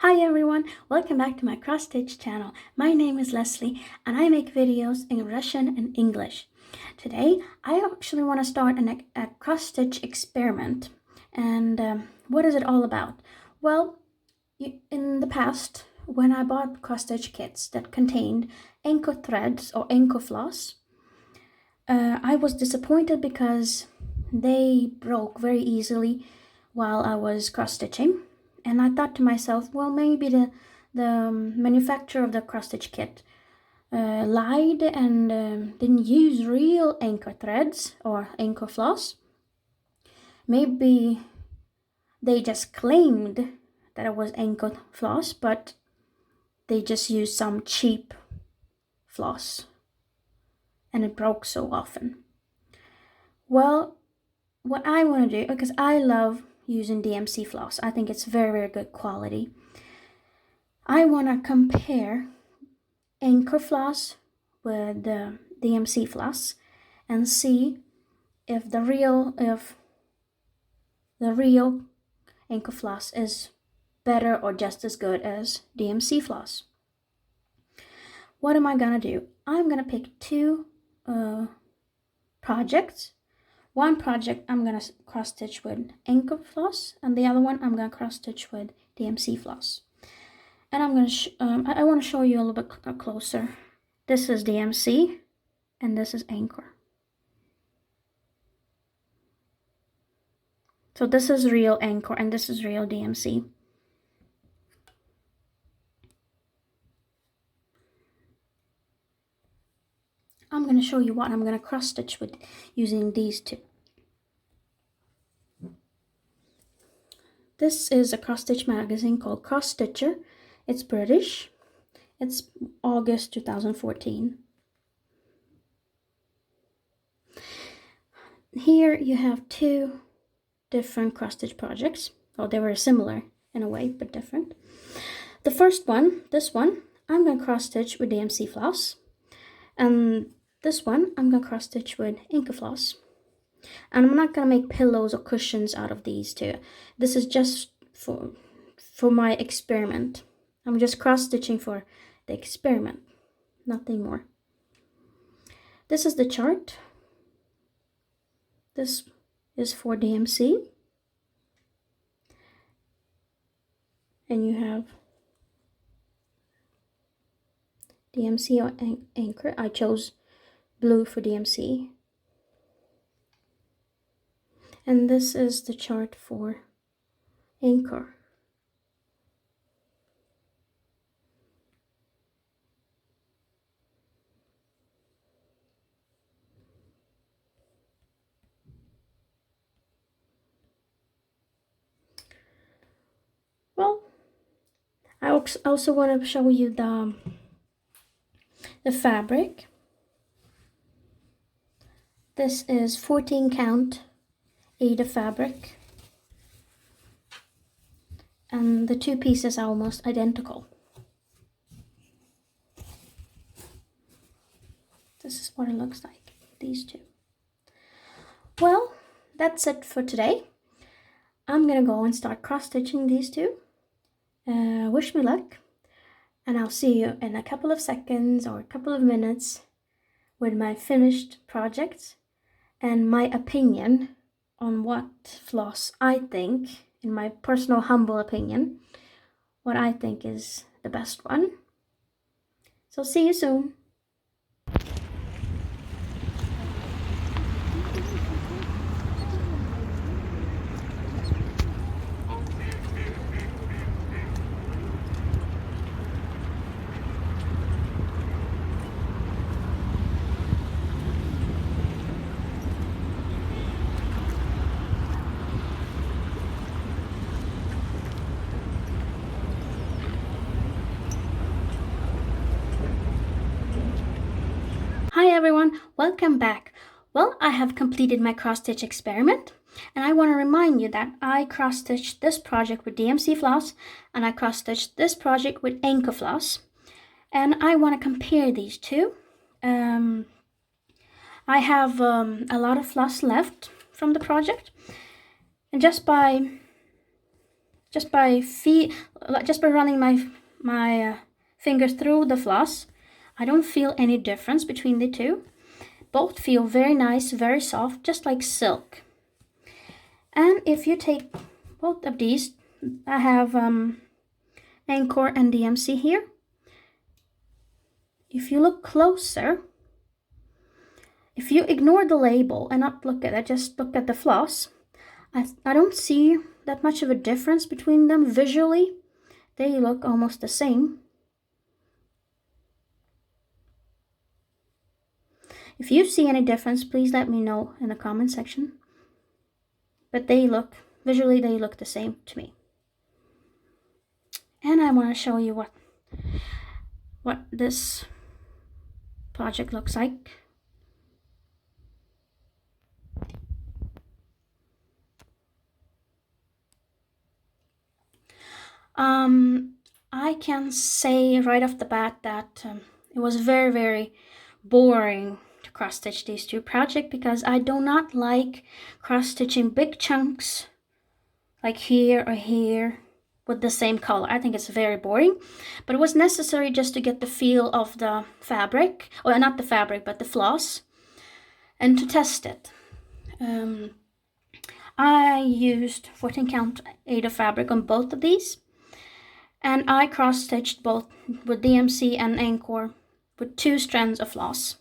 Hi everyone, welcome back to my cross stitch channel. My name is Leslie and I make videos in Russian and English. Today I actually want to start a cross stitch experiment. And what is it all about? Well, in the past, when I bought cross stitch kits that contained anchor threads or anchor floss, I was disappointed because they broke very easily while I was cross stitching. And I thought to myself, well, maybe the manufacturer of the cross stitch kit lied and didn't use real anchor threads or anchor floss. Maybe they just claimed that it was anchor floss, but they just used some cheap floss and it broke so often. Well, what I want to do, because I love using DMC floss, I think it's very, very good quality. I want to compare anchor floss with the DMC floss and see if the real anchor floss is better or just as good as DMC floss. What am I gonna do? I'm gonna pick two projects. One project I'm gonna cross stitch with anchor floss, and the other one I'm gonna cross stitch with DMC floss. And I'm gonna I want to show you a little bit closer. This is DMC, and this is anchor. So this is real anchor, and this is real DMC. I'm gonna show you what I'm gonna cross stitch with using these two. This is a cross stitch magazine called Cross Stitcher. It's British. It's August 2014. Here you have two different cross stitch projects. Oh, they were similar in a way, but different. The first one, this one, I'm gonna cross stitch with DMC floss. And this one, I'm gonna cross stitch with anchor floss. And I'm not gonna make pillows or cushions out of these two. This is just for my experiment. I'm just cross stitching for the experiment, nothing more. This is the chart. This is for DMC. And you have DMC or anchor. I chose blue for DMC. And this is the chart for anchor. Well, I also want to show you the fabric. This is 14 count Ada fabric, and the two pieces are almost identical. This is what it looks like, these two. Well, that's it for today. I'm gonna go and start cross-stitching these two. Wish me luck, and I'll see you in a couple of seconds or a couple of minutes with my finished project and my opinion on what floss I think, in my personal humble opinion, what I think is the best one. So see you soon. Hi everyone, welcome back. Well, I have completed my cross-stitch experiment, and I want to remind you that I cross-stitched this project with DMC floss, and I cross-stitched this project with anchor floss, and I want to compare these two. I have a lot of floss left from the project, and just by just by running my fingers through the floss, I don't feel any difference between the two. Both feel very nice, very soft, just like silk. And if you take both of these, I have Anchor and DMC here. If you look closer, if you ignore the label and not look at it, just look at the floss, I don't see that much of a difference between them visually. They look almost the same. If you see any difference, please let me know in the comment section. But visually they look the same to me. And I want to show you what this project looks like. I can say right off the bat that it was very, very boring to cross stitch these two projects because I do not like cross stitching big chunks like here or here with the same color. I think it's very boring, but it was necessary just to get the feel of the fabric, or not the fabric, but the floss, and to test it. I used 14 count Aida fabric on both of these, and I cross stitched both with DMC and Anchor with 2 strands of floss.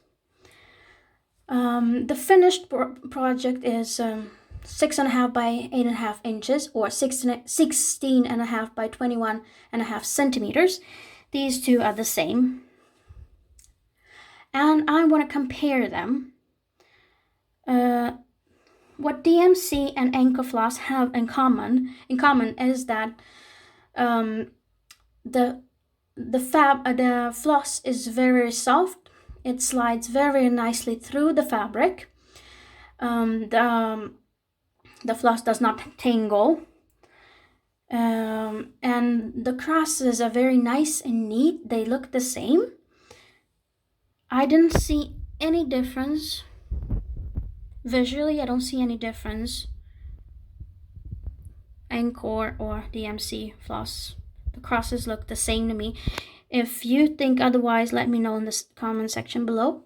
The finished project is 6.5 by 8.5 inches, or 16.5 by 21.5 centimeters. These two are the same, and I want to compare them. What DMC and Anchor floss have in common is that the floss is very soft. It slides very nicely through the fabric. The floss does not tangle. And the crosses are very nice and neat. They look the same. I didn't see any difference. Visually, I don't see any difference. Anchor or DMC floss. The crosses look the same to me. If you think otherwise, let me know in the comment section below.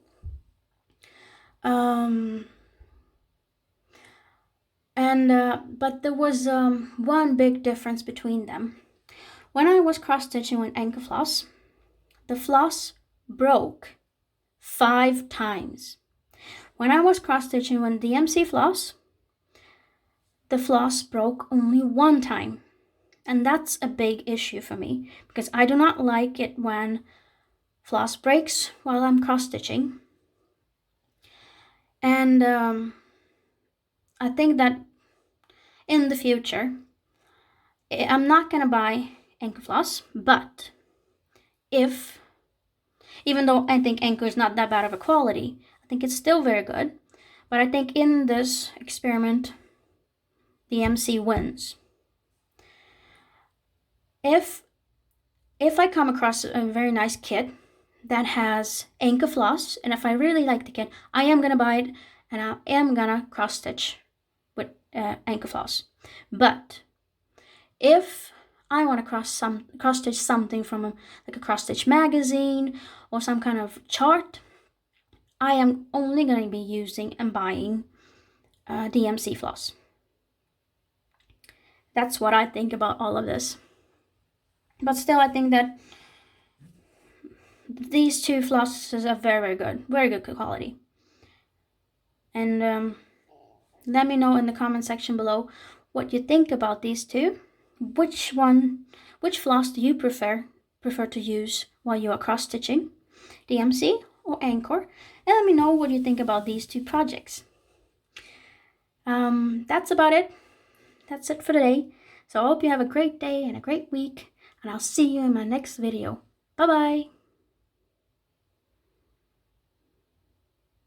But there was one big difference between them. When I was cross stitching with Anchor floss, the floss broke 5 times. When I was cross stitching with DMC floss, the floss broke only 1 time. And that's a big issue for me because I do not like it when floss breaks while I'm cross stitching. And I think that in the future, I'm not gonna buy Anchor floss, but even though I think Anchor is not that bad of a quality, I think it's still very good. But I think in this experiment, the MC wins. If I come across a very nice kit that has Anchor floss, and if I really like the kit, I am gonna buy it and I am gonna cross stitch with Anchor floss. But if I want to cross stitch something from like a cross stitch magazine or some kind of chart, I am only going to be using and buying DMC floss. That's what I think about all of this. But still, I think that these 2 flosses are very, very good quality. And let me know in the comment section below what you think about these 2. Which floss do you prefer to use while you are cross stitching, DMC or Anchor? And let me know what you think about these 2 projects. That's about it. That's it for today. So I hope you have a great day and a great week, and I'll see you in my next video. Bye bye.